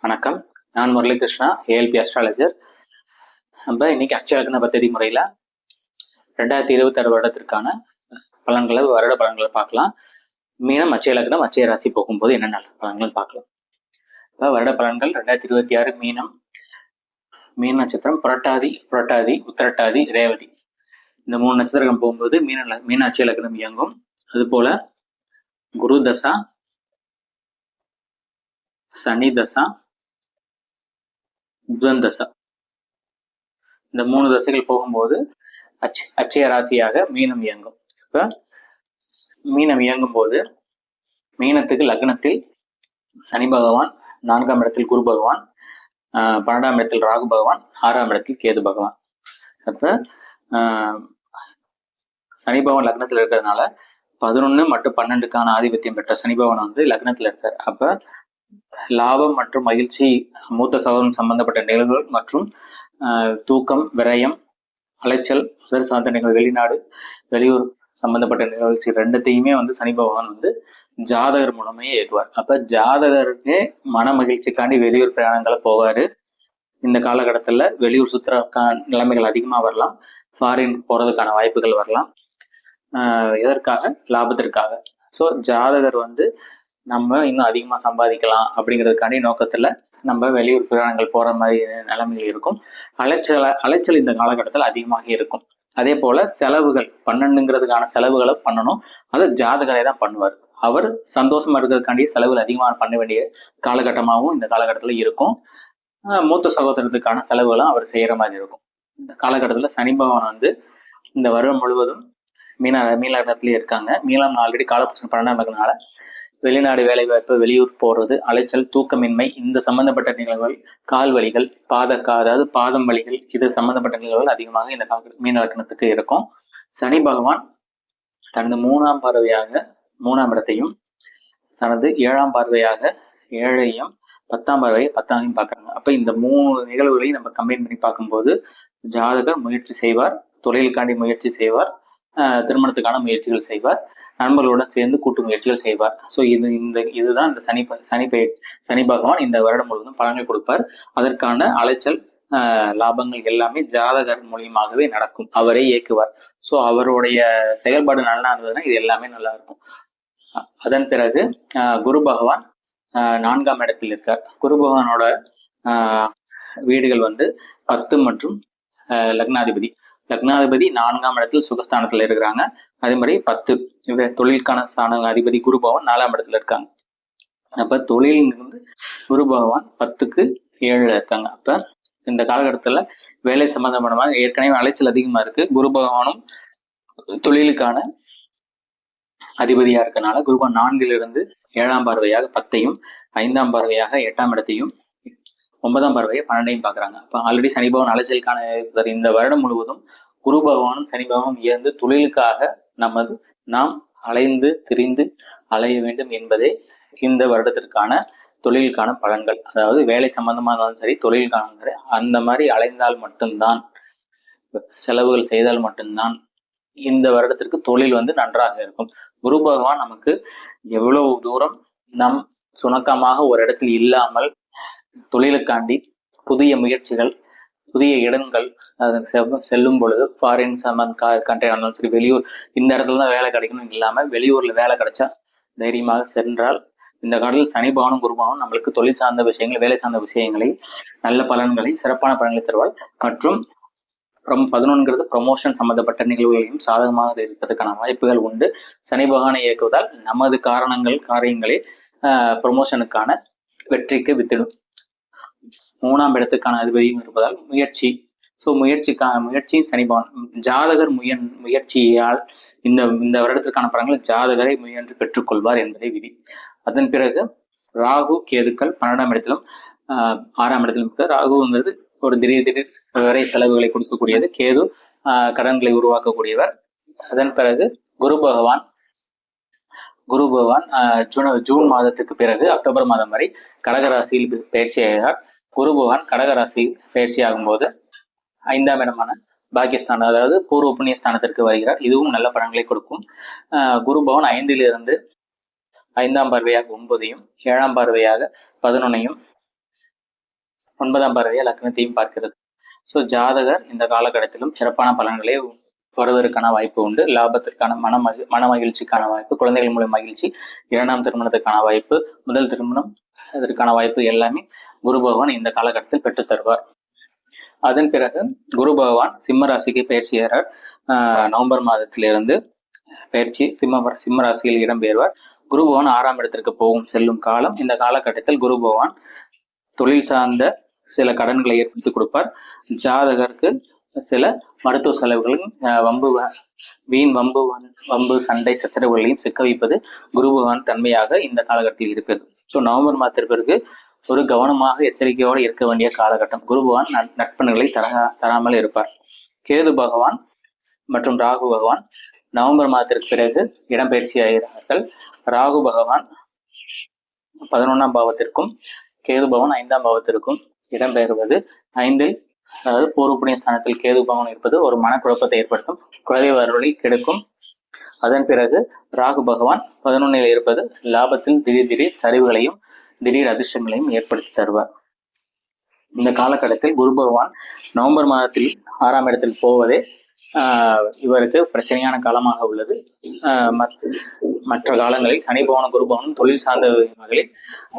வணக்கம். நான் Murali Krishna, ALP astrologer. நம்ம இன்னைக்கு அட்சய லக்ன பத்ததி முறையில 2026 வருடத்திற்கான வருட பலன்களை பார்க்கலாம். மீனம் அட்சய லக்னம் அட்சய ராசி போகும்போது என்னென்ன பலன்கள் பார்க்கலாம். இப்போ வருட பலன்கள் 2026 மீனம் நட்சத்திரம் புரட்டாதி உத்திரட்டாதி ரேவதி இந்த 3 நட்சத்திரம் போகும்போது மீன அட்சய லக்னம் இயங்கும். அது போல குரு தசா, சனி தசா, புதன் தசா இந்த 3 தசைகள் போகும்போது அட்சய ராசியாக மீனம் இயங்கும். இப்ப மீனம் இயங்கும் போது மீனத்துக்கு லக்னத்தில் சனி பகவான், 4ஆம் இடத்தில் குரு பகவான், 12ஆம் இடத்தில் ராகு பகவான், 6ஆம் இடத்தில் கேது பகவான். அப்ப சனி பகவான் லக்னத்தில் இருக்கிறதுனால 11 மற்றும் 12க்கான ஆதிபத்தியம் பெற்ற சனி பகவான் வந்து லக்னத்தில் இருக்கார். அப்ப லாபம் மற்றும் மகிழ்ச்சி, மூத்த சகோதரம் சம்பந்தப்பட்ட நிகழ்வுகள் மற்றும் தூக்கம், விரயம், அலைச்சல், அதர் சார்ந்த நிகழ்வு, வெளிநாடு வெளியூர் சம்பந்தப்பட்ட நிகழ்ச்சி ரெண்டுத்தையுமே வந்து சனி பகவான் வந்து ஜாதகர் மூலமே ஏற்றுவார். அப்ப ஜாதகருக்கே மன மகிழ்ச்சிக்காண்டி வெளியூர் பிரயாணங்களை போவாரு. இந்த காலகட்டத்துல வெளியூர் சுற்றுற நிலைமைகள் அதிகமா வரலாம். ஃபாரின் போறதுக்கான வாய்ப்புகள் வரலாம். எதற்காக? லாபத்திற்காக. ஸோ ஜாதகர் வந்து நம்ம இன்னும் அதிகமா சம்பாதிக்கலாம் அப்படிங்கிறதுக்காண்டி நோக்கத்துல நம்ம வெளியூர் பிரயாணங்கள் போற மாதிரி நிலைமைகள் இருக்கும். அலைச்சல் இந்த காலகட்டத்தில் அதிகமாக இருக்கும். அதே போல செலவுகள் 12ங்கிறதுக்கான செலவுகளை பண்ணணும். அது ஜாதகரை தான் பண்ணுவார். அவர் சந்தோஷமா இருக்கிறதுக்காண்டி செலவுகள் அதிகமாக பண்ண வேண்டிய காலகட்டமாகவும் இந்த காலகட்டத்துல இருக்கும். மூத்த சகோதரத்துக்கான செலவுகளும் அவர் செய்யற மாதிரி இருக்கும். இந்த காலகட்டத்துல சனி பகவான் வந்து இந்த வருடம் முழுவதும் மீனத்திலேயே இருக்காங்க. மீனம் ஆல்ரெடி காலபுருஷன் 12ஆம் இடத்தினால வெளிநாடு வேலைவாய்ப்பு, வெளியூர் போறது, அலைச்சல், தூக்கமின்மை, இந்த சம்பந்தப்பட்ட நிகழ்வுகள், கால் வலிகள், அதாவது பாதம் வலிகள், இது சம்பந்தப்பட்ட நிகழ்வுகள் அதிகமாக இந்த மீன லக்னத்துக்கு இருக்கும். சனி பகவான் தனது 3ஆம் பார்வையாக 3ஆம் இடத்தையும், தனது 7ஆம் பார்வையாக 7ஐயும், 10ஆம் பார்வையை 10ஆமையும் பார்க்கறாங்க. அப்ப இந்த 3 நிகழ்வுகளையும் நம்ம கம்பைன் பண்ணி பார்க்கும்போது ஜாதகர் முயற்சி செய்வார், தொழிலுக்காண்டி முயற்சி செய்வார், திருமணத்துக்கான முயற்சிகள் செய்வார், நண்பர்களுடன் சேர்ந்து கூட்டு முயற்சிகள் செய்வார். ஸோ இதுதான் இந்த சனி பகவான் இந்த வருடம் முழுவதும் பலன்கள் கொடுப்பார். அதற்கான அலைச்சல், லாபங்கள் எல்லாமே ஜாதகர் மூலியமாகவே நடக்கும். அவரே இயக்குவார். ஸோ அவருடைய செயல்பாடு நல்லா இருந்ததுன்னா இது எல்லாமே நல்லா இருக்கும். அதன் பிறகு குரு பகவான் 4ஆம் இடத்தில் இருக்கார். குரு பகவானோட வீடுகள் வந்து 10 மற்றும் லக்னாதிபதி 4ஆம் இடத்தில் சுகஸ்தானத்துல இருக்கிறாங்க. அதே மாதிரி 10 தொழிலுக்கான ஸ்தான அதிபதி குரு பகவான் 4ஆம் இடத்துல இருக்காங்க. அப்ப தொழில் வந்து குரு பகவான் 10க்கு 7ல இருக்காங்க. அப்ப இந்த காலகட்டத்துல வேலை சம்பந்தமான ஏற்கனவே அலைச்சல் அதிகமா இருக்கு. குரு பகவானும் தொழிலுக்கான அதிபதியா இருக்கனால குரு பகவான் 4லிருந்து 7ஆம் பார்வையாக 10ஐயும், 5ஆம் பார்வையாக 8ஆம் இடத்தையும், 9ஆம் பார்வையை 12ஐயும் பாக்குறாங்க. அப்ப ஆல்ரெடி சனி பகவான் அலைச்சலுக்கான இந்த வருடம் முழுவதும் குரு பகவானும் சனி பகவானும் இயந்து தொழிலுக்காக நாம் அலைந்து திரிந்து அலைய வேண்டும் என்பதே இந்த வருடத்திற்கான தொழிலுக்கான பலன்கள். அதாவது வேலை சம்பந்தமா இருந்தாலும் சரி, தொழிலுக்கான சரி, அந்த மாதிரி அலைந்தால் மட்டும்தான், செலவுகள் செய்தால் மட்டும்தான் இந்த வருடத்திற்கு தொழில் வந்து நன்றாக இருக்கும். குரு பகவான் நமக்கு எவ்வளவு தூரம் நம் சுணக்கமாக ஒரு இடத்தில் இல்லாமல் தொழிலுக்காண்டி புதிய முயற்சிகள், புதிய இடங்கள் செல்லும் பொழுது ஃபாரின் கண்ட்ரி ஆனாலும் சரி, வெளியூர் இந்த இடத்துல தான் வேலை கிடைக்கணும் இல்லாம வெளியூர்ல வேலை கிடைச்சா தைரியமாக சென்றால் இந்த காலத்தில் சனி பகவானும் குரு பகவானும் நம்மளுக்கு தொழில் சார்ந்த விஷயங்கள், வேலை சார்ந்த விஷயங்களை, நல்ல பலன்களை, சிறப்பான பலன்களை தருவார். மற்றும் 11ங்கிறது ப்ரொமோஷன் சம்பந்தப்பட்ட நிகழ்வுகளையும் சாதகமாக இருப்பதற்கான வாய்ப்புகள் உண்டு. சனி பகவானை இயக்குவதால் நமது காரியங்களை ப்ரொமோஷனுக்கான வெற்றிக்கு வித்திடும். 3ஆம் இடத்துக்கான அதிபதியும் இருப்பதால் முயற்சி. ஸோ முயற்சியும் சனி பகவான் ஜாதகர் முயற்சியால் இந்த வருடத்திற்கான பலன்களை ஜாதகரை முயன்று பெற்றுக்கொள்வார் என்பதை விதி. அதன் பிறகு ராகு கேதுக்கள் 12ஆம் இடத்திலும் 6ஆம் இடத்திலும் இருக்க. ராகுங்கிறது ஒரு திடீர் வரை செலவுகளை கொடுக்கக்கூடியது. கேது கடன்களை உருவாக்கக்கூடியவர். அதன் பிறகு குரு பகவான் ஜூன் மாதத்துக்கு பிறகு அக்டோபர் மாதம் வரை கடகராசியில் பயிற்சியாகிறார். குரு பகவான் கடகராசியில் பயிற்சியாகும் போது 5ஆம் இடமான பாக்கியஸ்தானம், அதாவது பூர்வ புண்ணிய ஸ்தானத்திற்கு வருகிறார். இதுவும் நல்ல பலன்களை கொடுக்கும். குரு பகவான் 5லிருந்து 5ஆம் பார்வையாக 9ஐயும், 7ஆம் பார்வையாக 11ஐயும், 9ஆம் பார்வையை லக்னத்தையும் பார்க்கிறது. ஸோ ஜாதகர் இந்த காலகட்டத்திலும் சிறப்பான பலன்களை வருவதற்கான வாய்ப்பு உண்டு. லாபத்திற்கான மன மகிழ்ச்சிக்கான வாய்ப்பு, குழந்தைகள் மூலம் மகிழ்ச்சி, 2ஆம் திருமணத்துக்கான வாய்ப்பு, முதல் திருமணம் அதற்கான வாய்ப்பு எல்லாமே குரு பகவான் இந்த காலகட்டத்தில் பெற்றுத் தருவார். அதன் பிறகு குரு பகவான் சிம்ம ராசிக்கு பயிற்சியாளர். நவம்பர் மாதத்திலிருந்து பயிற்சி சிம்ம ராசியில் இடம்பெறுவார். குரு பகவான் 6ஆம் இடத்திற்கு செல்லும் காலம். இந்த காலகட்டத்தில் குரு பகவான் தொழில் சார்ந்த சில கடன்களை ஏற்படுத்தி கொடுப்பார். ஜாதகருக்கு சில மருத்துவ செலவுகளும் வம்பு சண்டை சச்சரவுகளையும் சிக்க வைப்பது குரு பகவான் தன்மையாக இந்த காலகட்டத்தில் இருக்கிறது. ஸோ நவம்பர் மாதத்திற்கு பிறகு ஒரு கவனமாக எச்சரிக்கையோடு இருக்க வேண்டிய காலகட்டம். குரு பகவான் நட்பண்களை தராமல் இருப்பார். கேது பகவான் மற்றும் ராகு பகவான் நவம்பர் மாதத்திற்கு பிறகு இடம்பெயர்ச்சி ஆகிறார்கள். ராகு பகவான் 11ஆம் பாவத்திற்கும் கேது பகவான் 5ஆம் பாவத்திற்கும் இடம்பெயர்வது 5இல், அதாவது பூர்வ புண்ணிய ஸ்தானத்தில் கேது பகவான் இருப்பது ஒரு மனக்குழப்பத்தை ஏற்படுத்தும், குழந்தை வரவழி கெடுக்கும். அதன் பிறகு ராகு பகவான் 11இல் இருப்பது லாபத்தில் திடீர் சரிவுகளையும் திடீர் அதிர்ஷ்டங்களையும் ஏற்படுத்தி தருவார். இந்த காலகட்டத்தில் குரு பகவான் நவம்பர் மாதத்தில் 6ஆம் இடத்தில் போவதே இவருக்கு பிரச்சனையான காலமாக உள்ளது. மற்ற காலங்களில் சனி பகவானும் குரு பகவானும் தொழில் சார்ந்த வகைகளில்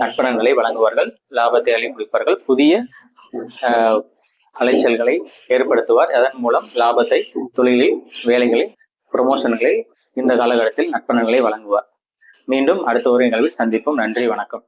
நட்பலன்களை வழங்குவார்கள், லாபத்தை அளிப்பார்கள், புதிய அலைச்சல்களை ஏற்படுத்துவார். அதன் மூலம் லாபத்தை, தொழிலில், வேலைகளில், ப்ரமோஷன்களை இந்த காலகட்டத்தில் நட்பலன்களை வழங்குவார். மீண்டும் அடுத்த ஒரு நிகழ்வில் சந்திப்போம். நன்றி, வணக்கம்.